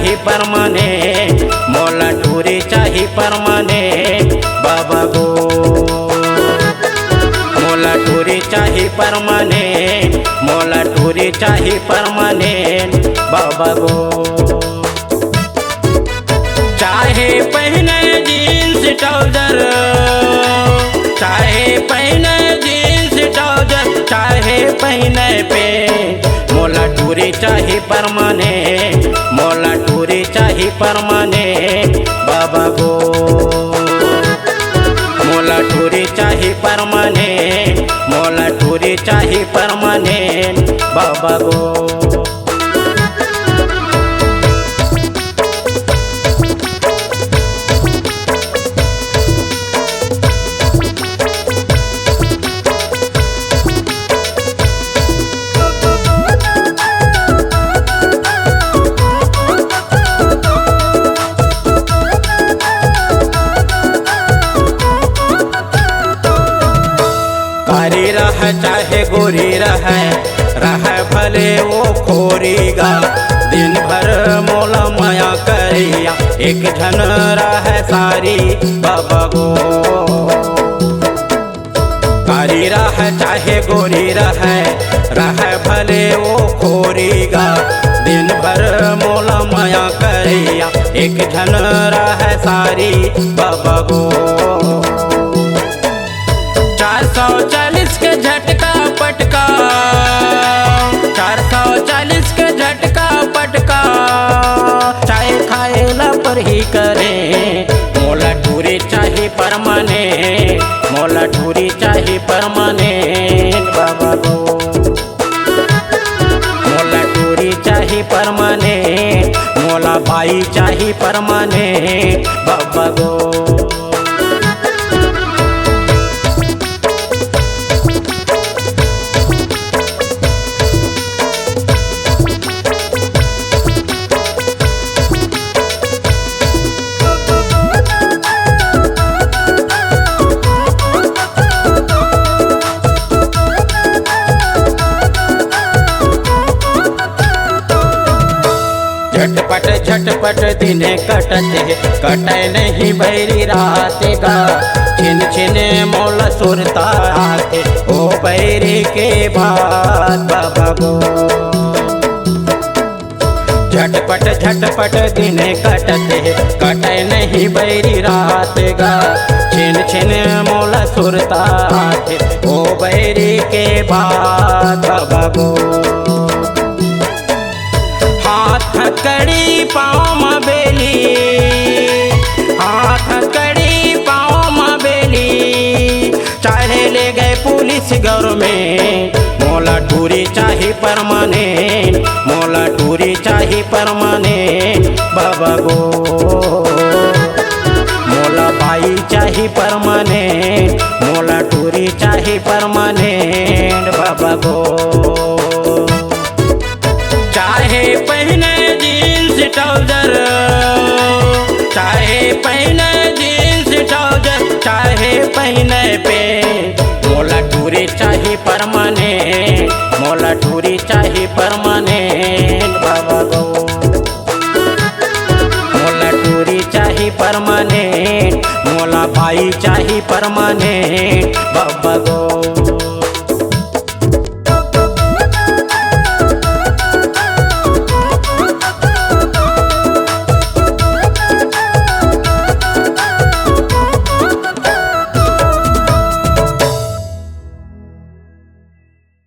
चाही परमानेंट, मोला टूरी चाही परमानेंट बाबा गो। मोला टूरी चाही परमानेंट, मोला टूरी चाही परमानेंट बाबा गो। चाहे पहने जीन्स ट्राउजर, चाहे पहने जीन्स ट्राउजर, चाहे पहने पे, मोला टूरी चाही परमानेंट, मोला टूरी चाही परमानेंट बाबा गो। मोला टूरी चाही परमानेंट, मोला टूरी चाही परमानेंट बाबा गो। कारी रह चाहे गोरी रह भले वो खोरीगा, दिन भर मोला माया करिया, एक झन रह सारी बाबा गो। कारी रह चाहे गोरी रह भले वो खोरीगा, दिन भर मोला माया करिया, एक झन रह सारी बाबा गो। 440 के झटका पटका, 440 के झटका पटका, चाहे खाएला पर ही करे, मोला टूरी चाही परमानेंट, मोला टूरी चाही परमानेंट बाबा गो। मोला टूरी चाही परमानेंट, मोला भाई चाही परमानेंट बाबा गो। झटपट झटपट दिने कटते, कटे नहीं बैरी राते का, छिन छिन मोला सुरता आते, ओ बैरी के बात बाबा गो। झटपट झटपट दिने कटते, कटे नहीं बैरी रात का, छिन छिन मोला सुरता आते, ओ बैरी के बात बाबा गो। हाथ कड़ी पाँव में बेली, हाथ कड़ी पाँव में बेली, चाहे ले गए पुलिस गवर्नमेंट, मोला टूरी चाही परमानेंट, मोला टूरी चाही परमानेंट बाबा गो। मोला भाई चाही परमानेंट, मोला टूरी चाही परमानेंट बाबा गो। चाहे पहने जीन्स ट्राउजर, चाहे पहने जीन्स ट्राउजर, चाहे पहने पे, मोला टूरी चाही परमानेंट, मोला टूरी चाही परमानेंट बाबा गो। मोला टूरी चाही परमानेंट, मोला भाई चाही परमानेंट बाबा।